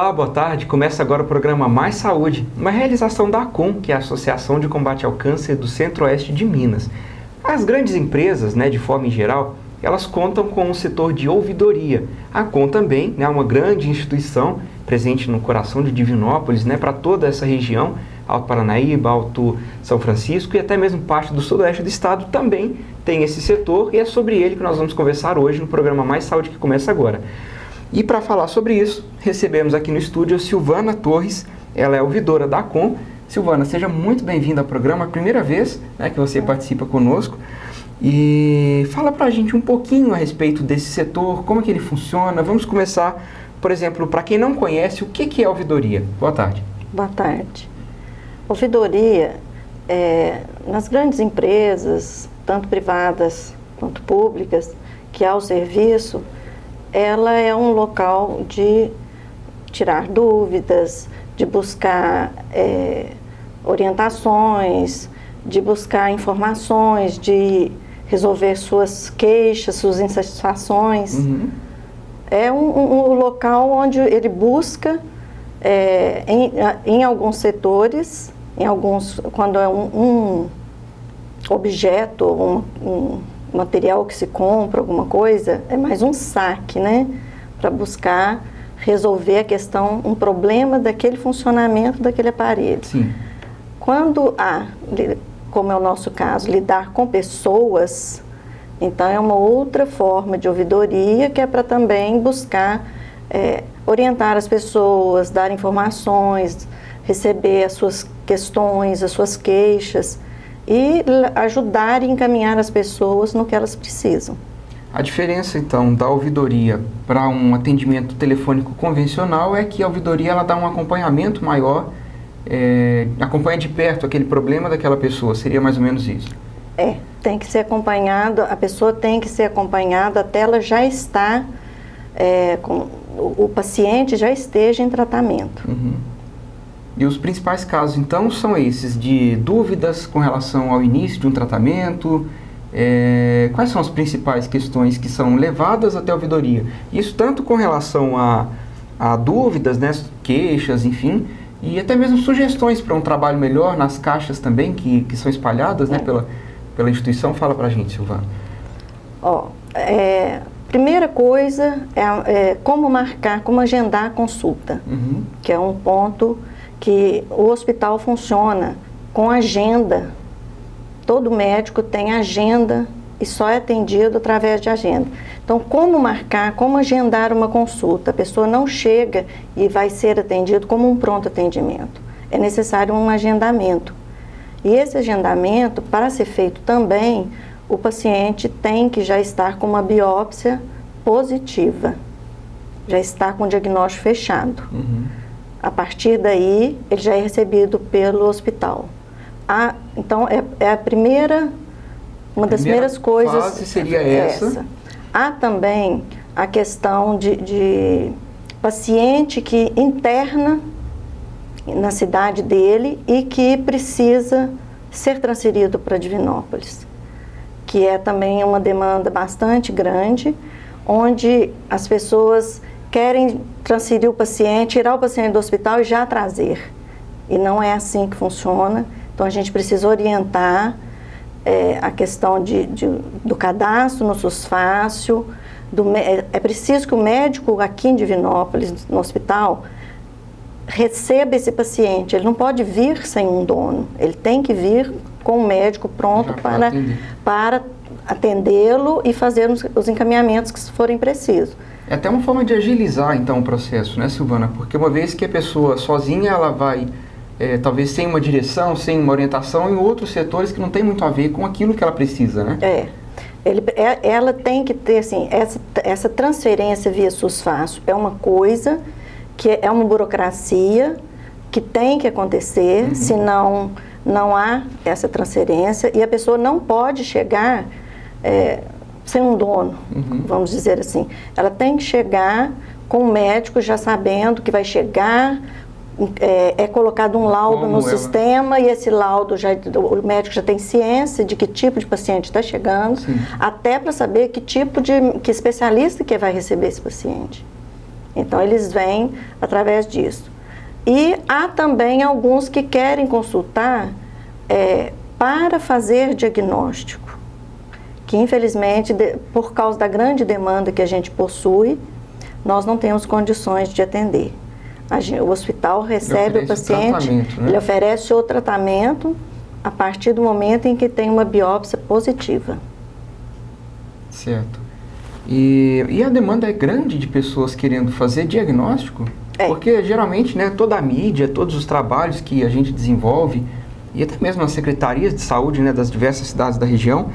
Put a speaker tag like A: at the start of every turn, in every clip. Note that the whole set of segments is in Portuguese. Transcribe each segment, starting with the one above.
A: Olá, boa tarde. Começa agora o programa Mais Saúde, uma realização da ACOM, que é a Associação de Combate ao Câncer do Centro-Oeste de Minas. As grandes empresas, de forma em geral, elas contam com um setor de ouvidoria. A ACOM também é uma grande instituição presente no coração de Divinópolis, para toda essa região, Alto Paranaíba, Alto São Francisco e até mesmo parte do sudoeste do estado também tem esse setor, e é sobre ele que nós vamos conversar hoje no programa Mais Saúde, que começa agora. E para falar sobre isso, recebemos aqui no estúdio a Silvana Torres, ela é ouvidora da ACOM. Silvana, seja muito bem-vinda ao programa, a primeira vez que você participa conosco. E fala pra gente um pouquinho a respeito desse setor, como é que ele funciona. Vamos começar, por exemplo, para quem não conhece, o que é ouvidoria? Boa tarde.
B: Boa tarde. Ouvidoria, nas grandes empresas, tanto privadas quanto públicas, que há o serviço, ela é um local de tirar dúvidas, de buscar orientações, de buscar informações, de resolver suas queixas, suas insatisfações.
A: Uhum.
B: É um local onde ele busca, em alguns setores, quando é um objeto, um material que se compra, alguma coisa, é mais um saque, para buscar resolver a questão, um problema daquele funcionamento daquele aparelho.
A: Sim.
B: Quando há, como é o nosso caso, lidar com pessoas, então é uma outra forma de ouvidoria que é para também buscar orientar as pessoas, dar informações, receber as suas questões, as suas queixas e ajudar e encaminhar as pessoas no que elas precisam.
A: A diferença, então, da ouvidoria para um atendimento telefônico convencional é que a ouvidoria ela dá um acompanhamento maior, acompanha de perto aquele problema daquela pessoa, seria mais ou menos isso?
B: Tem que ser acompanhado, a pessoa tem que ser acompanhada até ela já estar, o paciente já esteja em tratamento.
A: Uhum. E os principais casos, então, são esses de dúvidas com relação ao início de um tratamento. Quais são as principais questões que são levadas até a ouvidoria? Isso tanto com relação a dúvidas, queixas, enfim, e até mesmo sugestões para um trabalho melhor nas caixas também, que são espalhadas pela instituição. Fala para a gente, Silvana.
B: Primeira coisa é como marcar, como agendar a consulta,
A: Uhum.
B: que é um ponto que o hospital funciona com agenda. Todo médico tem agenda e só é atendido através de agenda. Então, como marcar, como agendar uma consulta? A pessoa não chega e vai ser atendido como um pronto atendimento. É necessário um agendamento. E esse agendamento, para ser feito também, o paciente tem que já estar com uma biópsia positiva, já está com o diagnóstico fechado.
A: Uhum.
B: A partir daí, ele já é recebido pelo hospital. Então, uma das primeiras coisas...
A: fase seria essa.
B: Há também a questão de paciente que interna na cidade dele e que precisa ser transferido para Divinópolis, que é também uma demanda bastante grande, onde as pessoas querem transferir o paciente, tirar o paciente do hospital e já trazer. E não é assim que funciona. Então, a gente precisa orientar a questão do cadastro no SUS-Fácil. É preciso que o médico aqui em Divinópolis, no hospital, receba esse paciente. Ele não pode vir sem um dono. Ele tem que vir com o médico pronto para atendê-lo e fazer os encaminhamentos que forem precisos.
A: É até uma forma de agilizar, então, o processo, Silvana? Porque uma vez que a pessoa sozinha, ela vai, talvez sem uma direção, sem uma orientação, em outros setores que não tem muito a ver com aquilo que ela precisa,
B: Ela tem que ter, assim, essa transferência via SUS-Fácil é uma coisa que é uma burocracia que tem que acontecer, uhum. Senão não há essa transferência e a pessoa não pode chegar... sem um dono, uhum. Vamos dizer assim. Ela tem que chegar com o médico já sabendo que vai chegar, é colocado um laudo no sistema e esse laudo, o médico já tem ciência de que tipo de paciente está chegando, sim. Até para saber que especialista que vai receber esse paciente. Então, eles vêm através disso. E há também alguns que querem consultar para fazer diagnóstico, que infelizmente, por causa da grande demanda que a gente possui, nós não temos condições de atender. O hospital recebe o paciente,
A: né?
B: Ele oferece o tratamento a partir do momento em que tem uma biópsia positiva.
A: Certo. E a demanda é grande de pessoas querendo fazer diagnóstico? Porque geralmente, né, toda a mídia, todos os trabalhos que a gente desenvolve, e até mesmo as secretarias de saúde, né, das diversas cidades da região,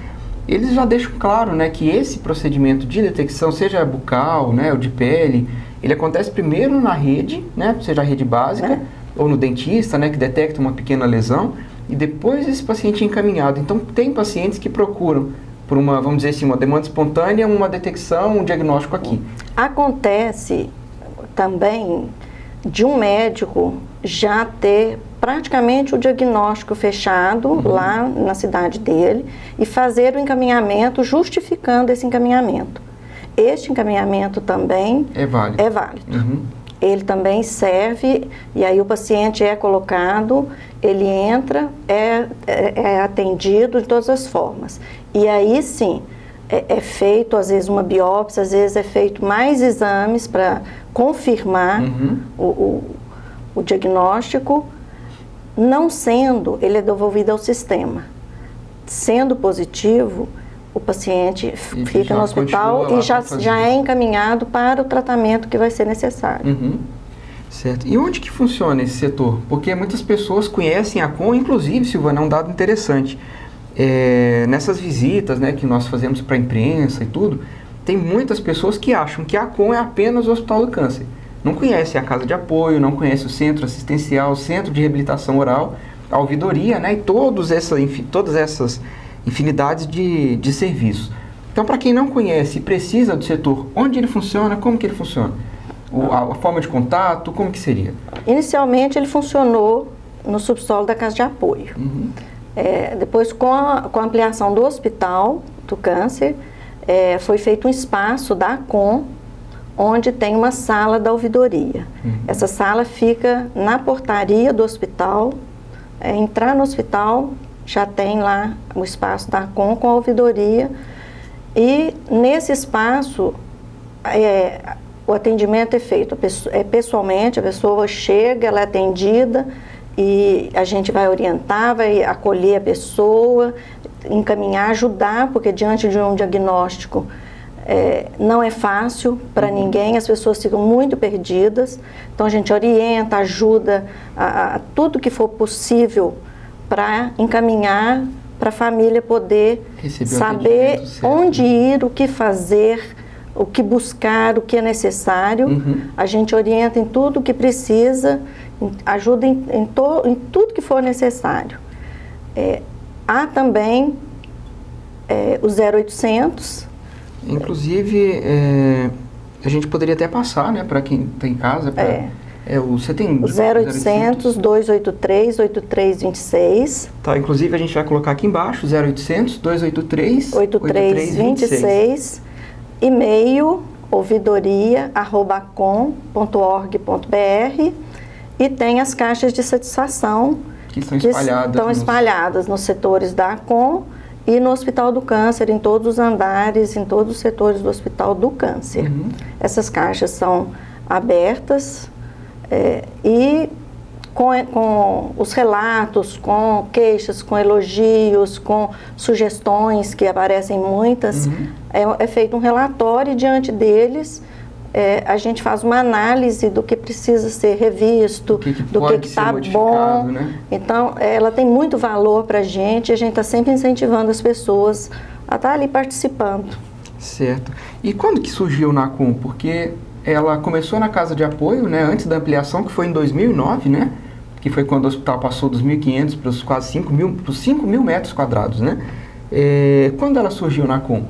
A: eles já deixam claro, né, que esse procedimento de detecção, seja bucal, né, ou de pele, ele acontece primeiro na rede, né, seja a rede básica, ou no dentista, né, que detecta uma pequena lesão, e depois esse paciente é encaminhado. Então, tem pacientes que procuram por uma, vamos dizer assim, uma demanda espontânea, uma detecção, um diagnóstico aqui.
B: Acontece também de um médico já ter praticamente o diagnóstico fechado lá na cidade dele e fazer o encaminhamento justificando esse encaminhamento. Este encaminhamento também
A: é válido.
B: Ele também serve, e aí o paciente é colocado, ele entra, é atendido de todas as formas. E aí sim, é feito às vezes uma biópsia, às vezes é feito mais exames para confirmar o diagnóstico. Não sendo, ele é devolvido ao sistema. Sendo positivo, o paciente fica no hospital e já é encaminhado para o tratamento que vai ser necessário.
A: Certo. E onde que funciona esse setor? Porque muitas pessoas conhecem a Com, inclusive, Silvana, é um dado interessante. Nessas visitas, né, que nós fazemos para a imprensa e tudo, tem muitas pessoas que acham que a Com é apenas o Hospital do Câncer. Não conhecem a casa de apoio, não conhecem o centro assistencial, o centro de reabilitação oral, a ouvidoria, né, e todas essas infinidades de serviços. Então, para quem não conhece e precisa do setor, onde ele funciona, como que ele funciona? A forma de contato, como que seria?
B: Inicialmente, ele funcionou no subsolo da casa de apoio. Depois, com a ampliação do Hospital do Câncer, foi feito um espaço da Com, onde tem uma sala da ouvidoria. Essa sala fica na portaria do hospital. Entrar no hospital, já tem lá o espaço da Com a ouvidoria. E nesse espaço, o atendimento é feito pessoalmente, a pessoa chega, ela é atendida e a gente vai orientar, vai acolher a pessoa, encaminhar, ajudar, porque diante de um diagnóstico não é fácil para ninguém, as pessoas ficam muito perdidas. Então a gente orienta, ajuda a tudo que for possível para encaminhar, para a família poder saber onde ir, o que fazer, o que buscar, o que é necessário. A gente orienta em tudo que precisa, ajuda em tudo que for necessário. Há também o 0800.
A: Inclusive, a gente poderia até passar, né, para quem está em casa. Você tem
B: o 0800 283 8326.
A: Tá, inclusive a gente vai colocar aqui embaixo, 0800 283
B: 8326. E-mail ouvidoria@com.org.br, e tem as caixas de satisfação
A: que estão espalhadas
B: nos setores da Com e no Hospital do Câncer, em todos os andares, em todos os setores do Hospital do Câncer. Essas caixas são abertas e com os relatos, com queixas, com elogios, com sugestões, que aparecem muitas, é feito um relatório e diante deles a gente faz uma análise do que precisa ser revisto, do que está bom.
A: Né?
B: Então, ela tem muito valor para a gente está sempre incentivando as pessoas a estar ali participando.
A: Certo. E quando que surgiu na Com? Porque ela começou na casa de apoio, né, antes da ampliação, que foi em 2009, né? Que foi quando o hospital passou dos 1.500 para os quase 5 mil metros quadrados, né? Quando ela surgiu na Com?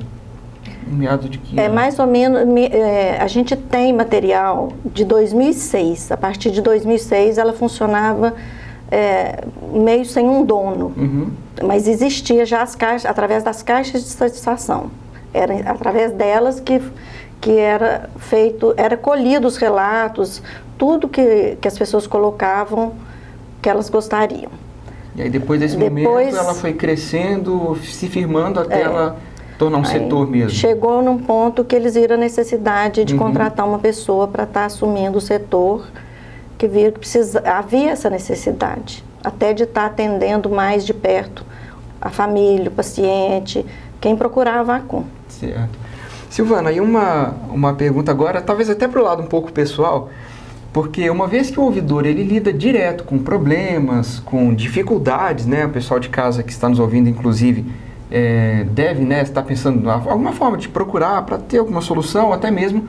A: Meados de que ano?
B: Mais ou menos, a gente tem material de 2006. A partir de 2006 ela funcionava meio sem um dono, mas existia já as caixas, através das caixas de satisfação. Era através delas que era feito, era colhido os relatos, tudo que as pessoas colocavam que elas gostariam.
A: E aí depois desse momento ela foi crescendo, se firmando até ela tornar um setor mesmo.
B: Chegou num ponto que eles viram a necessidade de contratar uma pessoa para estar assumindo o setor, que viram que havia essa necessidade, até de estar atendendo mais de perto a família, o paciente, quem procurava a ACUM.
A: Certo. Silvana, e uma pergunta agora, talvez até para o lado um pouco pessoal, porque uma vez que o ouvidor ele lida direto com problemas, com dificuldades, né? O pessoal de casa que está nos ouvindo, inclusive, deve, né, estar pensando em alguma forma de procurar para ter alguma solução, até mesmo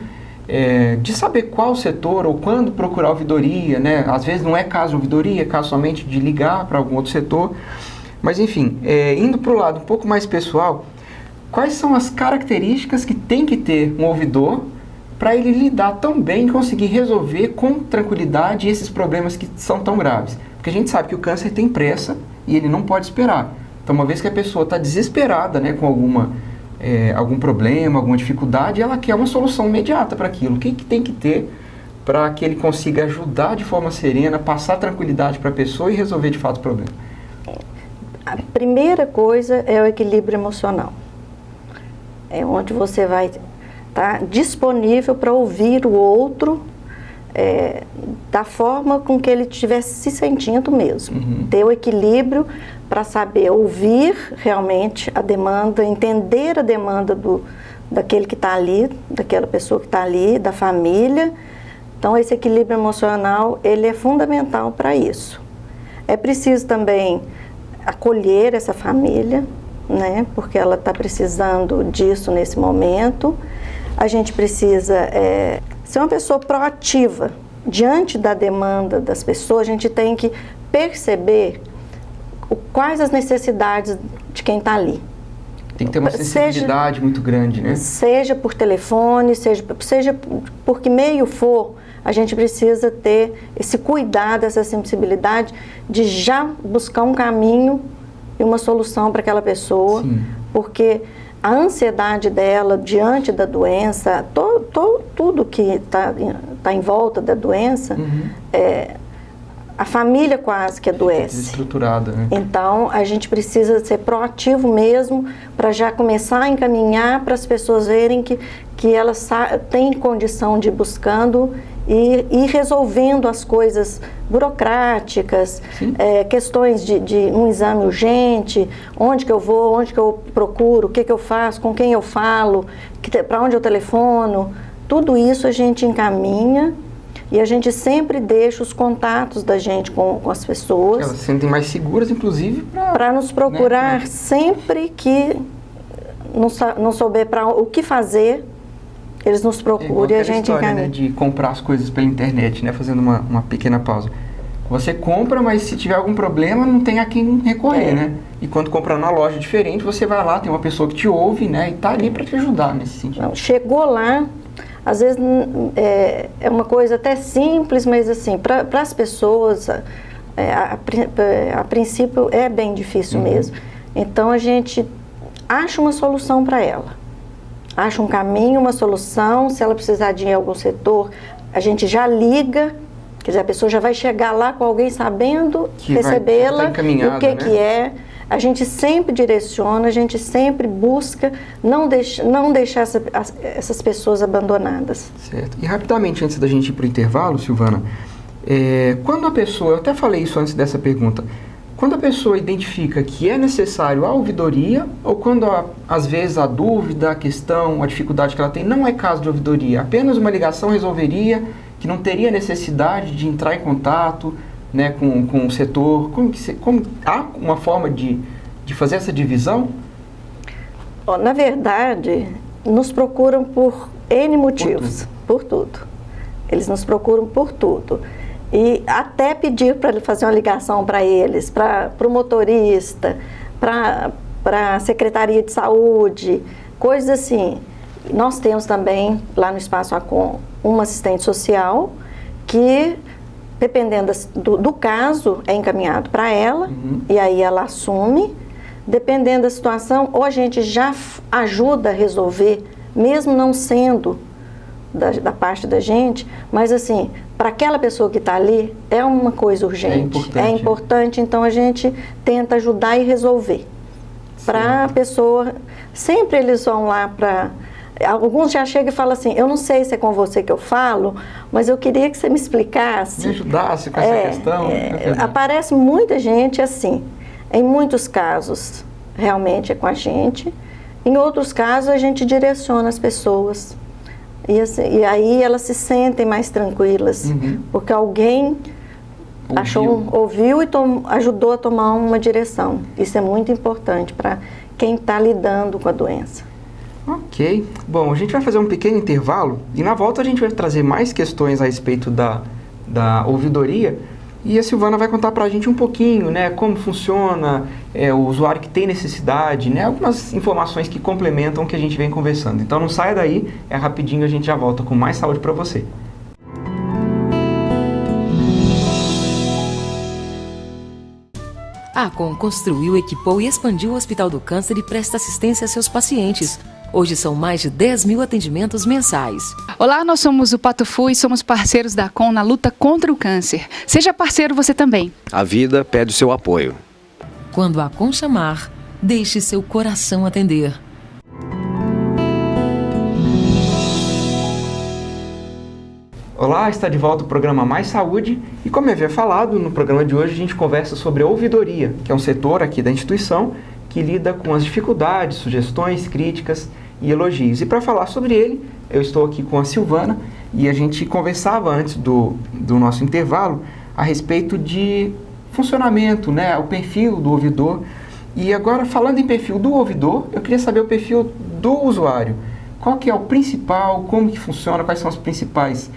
A: de saber qual setor ou quando procurar ouvidoria, né? Às vezes não é caso de ouvidoria, é caso somente de ligar para algum outro setor. Mas enfim, indo para o lado um pouco mais pessoal, quais são as características que tem que ter um ouvidor para ele lidar tão bem e conseguir resolver com tranquilidade esses problemas que são tão graves? Porque a gente sabe que o câncer tem pressa e ele não pode esperar. Então, uma vez que a pessoa está desesperada, né, com algum problema, alguma dificuldade, ela quer uma solução imediata para aquilo. O que tem que ter para que ele consiga ajudar de forma serena, passar tranquilidade para a pessoa e resolver de fato o problema?
B: A primeira coisa é o equilíbrio emocional. É onde você vai estar disponível para ouvir o outro da forma com que ele estivesse se sentindo mesmo. Ter o equilíbrio para saber ouvir realmente a demanda, entender a demanda daquele que está ali, daquela pessoa que está ali, da família. Então, esse equilíbrio emocional, ele é fundamental para isso. É preciso também acolher essa família, né, porque ela está precisando disso nesse momento. A gente precisa ser uma pessoa proativa. Diante da demanda das pessoas, a gente tem que perceber quais as necessidades de quem está ali.
A: Tem que ter uma sensibilidade muito grande, né? Seja
B: por telefone, seja por que meio for, a gente precisa ter esse cuidado, essa sensibilidade de já buscar um caminho e uma solução para aquela pessoa. Sim. Porque a ansiedade dela diante da doença, tudo que está em volta da doença, a família quase que adoece.
A: Desestruturada, né?
B: Então, a gente precisa ser proativo mesmo para já começar a encaminhar para as pessoas verem que elas têm condição de ir buscando e ir resolvendo as coisas burocráticas, questões de um exame urgente, onde que eu vou, onde que eu procuro, o que eu faço, com quem eu falo, para onde eu telefono. Tudo isso a gente encaminha. E a gente sempre deixa os contatos da gente com as pessoas.
A: Elas se sentem mais seguras, inclusive,
B: para nos procurar, né? Sempre que não souber o que fazer, eles nos procuram e a gente
A: história,
B: encaminha.
A: Né, de comprar as coisas pela internet, né? Fazendo uma pequena pausa. Você compra, mas se tiver algum problema, não tem a quem recorrer, né? E quando comprar numa loja diferente, você vai lá, tem uma pessoa que te ouve, né? E tá ali para te ajudar nesse sentido.
B: Não, chegou lá. Às vezes é uma coisa até simples, mas assim, para as pessoas, a princípio é bem difícil mesmo. Então a gente acha uma solução para ela. Acha um caminho, uma solução. Se ela precisar de ir em algum setor, a gente já liga. Quer dizer, a pessoa já vai chegar lá com alguém sabendo recebê-la, o que é. A gente sempre direciona, a gente sempre busca não deixar essas pessoas abandonadas.
A: Certo. E rapidamente, antes da gente ir para o intervalo, Silvana, quando a pessoa, eu até falei isso antes dessa pergunta, quando a pessoa identifica que é necessário a ouvidoria, ou quando às vezes a dúvida, a questão, a dificuldade que ela tem não é caso de ouvidoria, apenas uma ligação resolveria, que não teria necessidade de entrar em contato, né, com o setor, como há uma forma de fazer essa divisão?
B: Na verdade, nos procuram por N motivos, por tudo. Eles nos procuram por tudo. E até pedir para fazer uma ligação para eles, para o motorista, para a Secretaria de Saúde, coisas assim. Nós temos também, lá no Espaço ACUM, uma assistente social que, dependendo do caso, é encaminhado para ela, e aí ela assume, dependendo da situação, ou a gente já ajuda a resolver, mesmo não sendo da parte da gente, mas assim, para aquela pessoa que está ali, é uma coisa urgente. É importante, então a gente tenta ajudar e resolver. Para a pessoa, sempre eles vão lá para... Alguns já chegam e falam assim, eu não sei se é com você que eu falo, mas eu queria que você me explicasse.
A: Me ajudasse com essa questão.
B: Aparece muita gente assim. Em muitos casos, realmente é com a gente. Em outros casos, a gente direciona as pessoas. E, assim, e aí elas se sentem mais tranquilas, porque alguém ouviu e ajudou a tomar uma direção. Isso é muito importante para quem está lidando com a doença.
A: Ok. Bom, a gente vai fazer um pequeno intervalo e na volta a gente vai trazer mais questões a respeito da ouvidoria e a Silvana vai contar para a gente um pouquinho, né, como funciona, o usuário que tem necessidade, né, algumas informações que complementam o que a gente vem conversando. Então não saia daí, rapidinho, a gente já volta com mais saúde para você.
C: A Acon construiu, equipou e expandiu o Hospital do Câncer e presta assistência a seus pacientes. Hoje são mais de 10 mil atendimentos mensais.
D: Olá, nós somos o Patufu e somos parceiros da Acon na luta contra o câncer. Seja parceiro você também.
E: A vida pede o seu apoio.
C: Quando a Acon chamar, deixe seu coração atender.
A: Olá, está de volta o programa Mais Saúde e como eu havia falado, no programa de hoje a gente conversa sobre a ouvidoria, que é um setor aqui da instituição que lida com as dificuldades, sugestões, críticas e elogios. E para falar sobre ele, eu estou aqui com a Silvana e a gente conversava antes do nosso intervalo a respeito de funcionamento, né, o perfil do ouvidor. E agora, falando em perfil do ouvidor, eu queria saber o perfil do usuário. Qual que é o principal, como que funciona, quais são as principais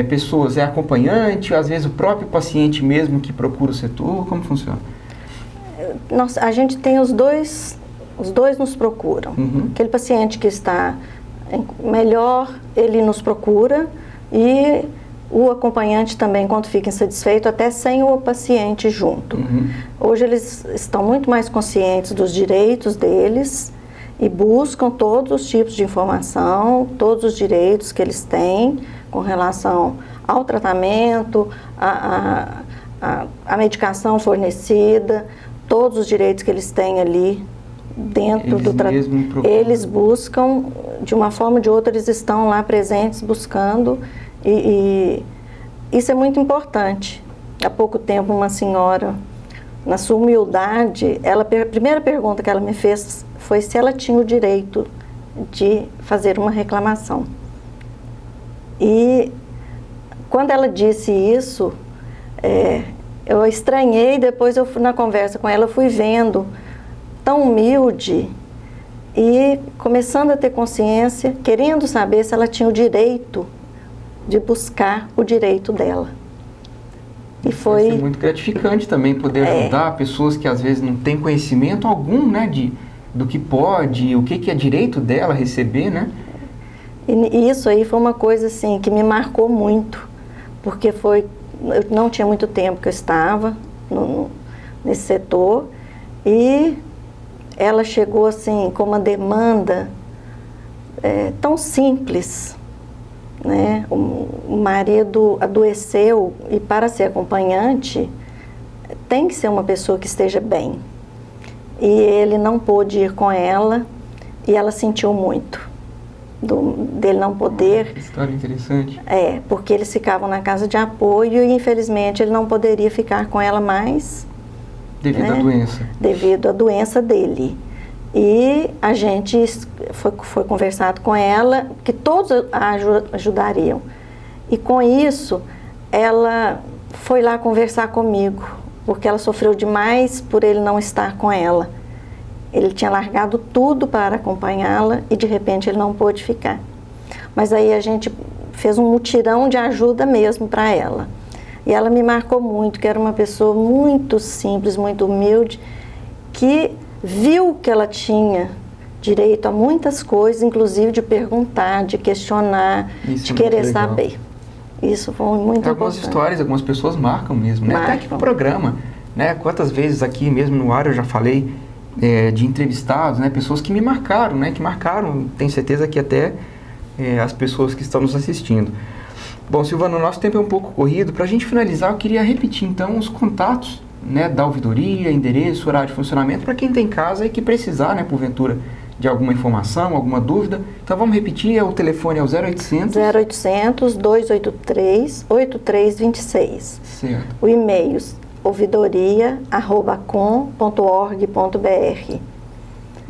A: pessoas? É acompanhante, às vezes o próprio paciente mesmo que procura o setor, como funciona?
B: A gente tem os dois nos procuram. Aquele paciente que está melhor, ele nos procura e o acompanhante também, quando fica insatisfeito, até sem o paciente junto. Hoje eles estão muito mais conscientes dos direitos deles e buscam todos os tipos de informação, todos os direitos que eles têm com relação ao tratamento, a medicação fornecida, todos os direitos que eles têm ali dentro do tratamento. Eles buscam, de uma forma ou de outra, eles estão lá presentes buscando e isso é muito importante. Há pouco tempo, uma senhora, na sua humildade, a primeira pergunta que ela me fez foi se ela tinha o direito de fazer uma reclamação. E quando ela disse isso, eu estranhei, depois na conversa com ela, eu fui vendo tão humilde e começando a ter consciência, querendo saber se ela tinha o direito de buscar o direito dela. E foi...
A: Isso é muito gratificante também poder ajudar pessoas que às vezes não têm conhecimento algum, né, do que pode, o que é direito dela receber, né?
B: E isso aí foi uma coisa assim que me marcou muito, porque eu não tinha muito tempo que eu estava nesse setor e ela chegou assim com uma demanda tão simples, né? O marido adoeceu e para ser acompanhante tem que ser uma pessoa que esteja bem. E ele não pôde ir com ela e ela sentiu muito dele não poder.
A: Que história interessante.
B: Porque eles ficavam na casa de apoio e infelizmente ele não poderia ficar com ela mais.
A: Devido à doença.
B: Devido à doença dele. E a gente foi conversado com ela, que todos a ajudariam. E com isso, ela foi lá conversar comigo, porque ela sofreu demais por ele não estar com ela. Ele tinha largado tudo para acompanhá-la e de repente ele não pôde ficar. Mas aí a gente fez um mutirão de ajuda mesmo para ela. E ela me marcou muito, que era uma pessoa muito simples, muito humilde, que viu que ela tinha direito a muitas coisas, inclusive de perguntar, de questionar, de querer saber. Isso foi muito importante.
A: Algumas histórias, algumas pessoas marcam mesmo, né? Até aqui no programa, né? Quantas vezes aqui mesmo no ar eu já falei de entrevistados, né, pessoas que me marcaram, né, que marcaram, tenho certeza que até as pessoas que estão nos assistindo. Bom, Silvana, o nosso tempo é um pouco corrido. Para a gente finalizar, eu queria repetir então os contatos, né, da ouvidoria, endereço, horário de funcionamento, para quem tem casa e que precisar, né, porventura, de alguma informação, alguma dúvida. Então vamos repetir, o telefone é o 0800...
B: 0800-283-8326.
A: Certo.
B: O e-mail ouvidoria@com.org.br.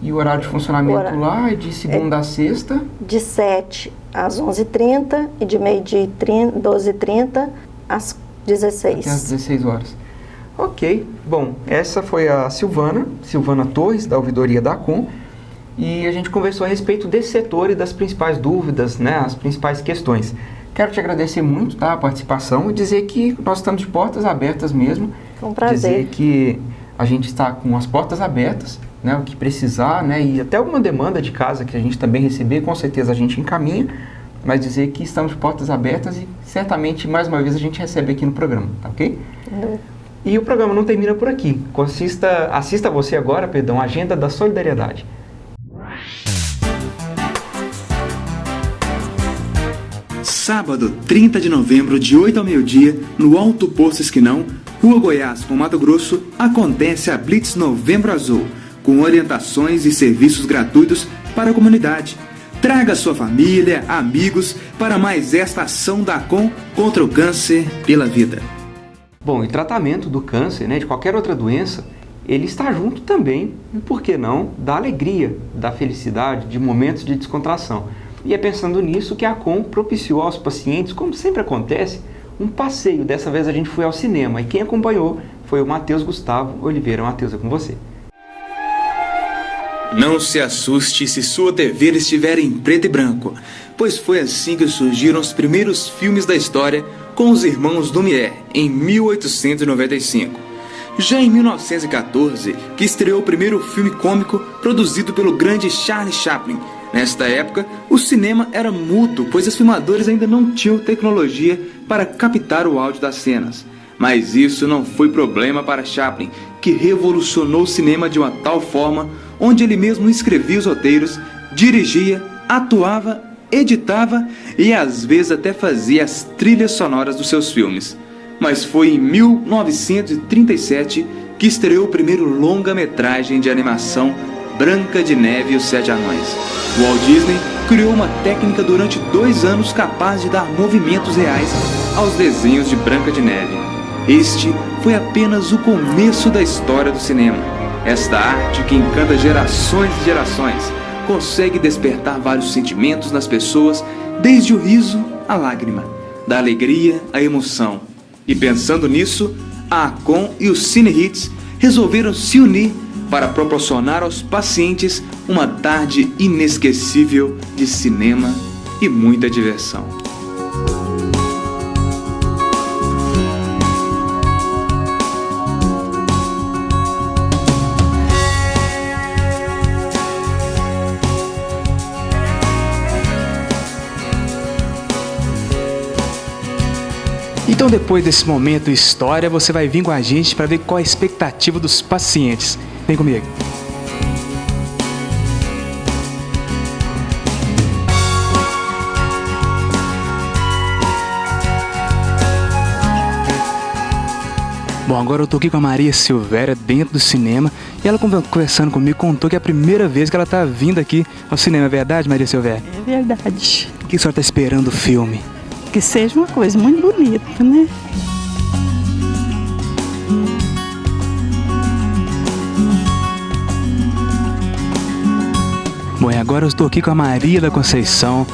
A: E o horário de funcionamento lá é de segunda a sexta?
B: De 7 às 11h30 e de meio-dia 12h30 às 16h.
A: Até às 16 horas. Ok. Bom, essa foi a Silvana Torres, da ouvidoria da Com, e a gente conversou a respeito desse setor e das principais dúvidas, né, as principais questões. Quero te agradecer muito, tá, a participação e dizer que nós estamos de portas abertas mesmo.
B: É um prazer.
A: Dizer que a gente está com as portas abertas, né, o que precisar, né, e até alguma demanda de casa que a gente também receber, com certeza a gente encaminha, mas dizer que estamos de portas abertas e certamente mais uma vez a gente recebe aqui no programa, tá ok? E o programa não termina por aqui. Assista você agora, a Agenda da Solidariedade.
F: Sábado, 30 de novembro, de 8 ao meio-dia, no Alto Poço Esquinão, Rua Goiás, com Mato Grosso, acontece a Blitz Novembro Azul, com orientações e serviços gratuitos para a comunidade. Traga sua família, amigos, para mais esta ação da Com contra o câncer pela vida.
A: Bom, e tratamento do câncer, né, de qualquer outra doença, ele está junto também, e por que não, da alegria, da felicidade, de momentos de descontração. E é pensando nisso que a Com propiciou aos pacientes, como sempre acontece, um passeio. Dessa vez a gente foi ao cinema e quem acompanhou foi o Matheus Gustavo Oliveira. Matheus, é com você.
F: Não se assuste se sua TV estiver em preto e branco, pois foi assim que surgiram os primeiros filmes da história com os irmãos Lumière, em 1895. Já em 1914, que estreou o primeiro filme cômico produzido pelo grande Charlie Chaplin. Nesta época, o cinema era mudo, pois os filmadores ainda não tinham tecnologia para captar o áudio das cenas. Mas isso não foi problema para Chaplin, que revolucionou o cinema de uma tal forma, onde ele mesmo escrevia os roteiros, dirigia, atuava, editava e às vezes até fazia as trilhas sonoras dos seus filmes. Mas foi em 1937 que estreou o primeiro longa-metragem de animação, Branca de Neve e os Sete Anões. Walt Disney criou uma técnica durante 2 anos capaz de dar movimentos reais aos desenhos de Branca de Neve. Este foi apenas o começo da história do cinema. Esta arte que encanta gerações e gerações consegue despertar vários sentimentos nas pessoas, desde o riso à lágrima, da alegria à emoção. E pensando nisso, a ACOM e o Cine Hits resolveram se unir para proporcionar aos pacientes uma tarde inesquecível de cinema e muita diversão.
G: Então, depois desse momento história, você vai vir com a gente para ver qual é a expectativa dos pacientes. Vem comigo. Bom, agora eu tô aqui com a Maria Silvéria dentro do cinema e ela conversando comigo contou que é a primeira vez que ela tá vindo aqui ao cinema. É verdade, Maria Silvéria?
H: É verdade.
G: O que a senhora tá esperando do filme?
H: Que seja uma coisa muito bonita, né?
G: Bom, e agora eu estou aqui com a Maria da Conceição.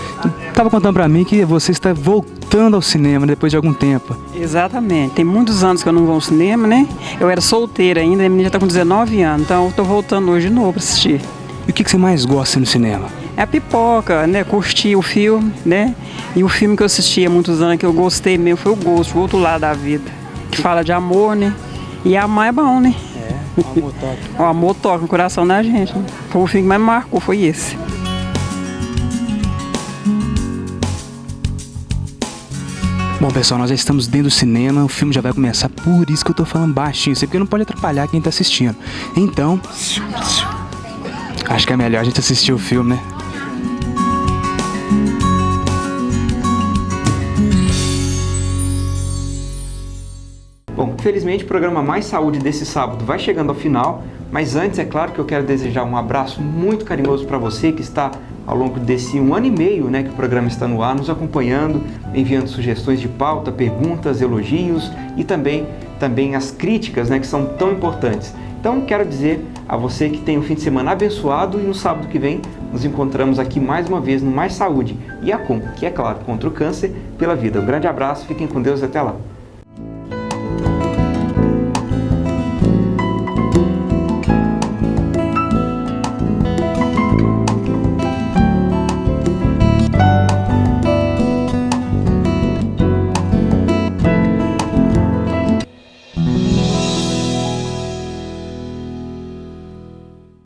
G: Estava contando para mim que você está voltando ao cinema depois de algum tempo.
H: Exatamente. Tem muitos anos que eu não vou ao cinema, né? Eu era solteira ainda, a menina já está com 19 anos, então eu estou voltando hoje de novo para assistir.
G: E o que você mais gosta no cinema?
H: É a pipoca, né? Curtir o filme, né? E o filme que eu assisti há muitos anos, que eu gostei mesmo, foi o Gosto, o outro lado da vida. Que fala de amor, né? E amar é bom, né?
G: É, o amor toca.
H: O amor toca no coração da gente, né? Foi o filme que mais me marcou, foi esse.
G: Bom, Bom, pessoal, nós já estamos dentro do cinema, o filme já vai começar, por isso que eu tô falando baixinho, isso porque não pode atrapalhar quem tá assistindo. Então, acho que é melhor a gente assistir o filme, né?
A: Bom, infelizmente o programa Mais Saúde desse sábado vai chegando ao final, mas antes é claro que eu quero desejar um abraço muito carinhoso para você que está ao longo desse 1 ano e meio, né, que o programa está no ar, nos acompanhando, enviando sugestões de pauta, perguntas, elogios e também as críticas, né, que são tão importantes. Então quero dizer a você que tem um fim de semana abençoado e no sábado que vem nos encontramos aqui mais uma vez no Mais Saúde e a Com, que é claro, contra o câncer pela vida. Um grande abraço, fiquem com Deus e até lá.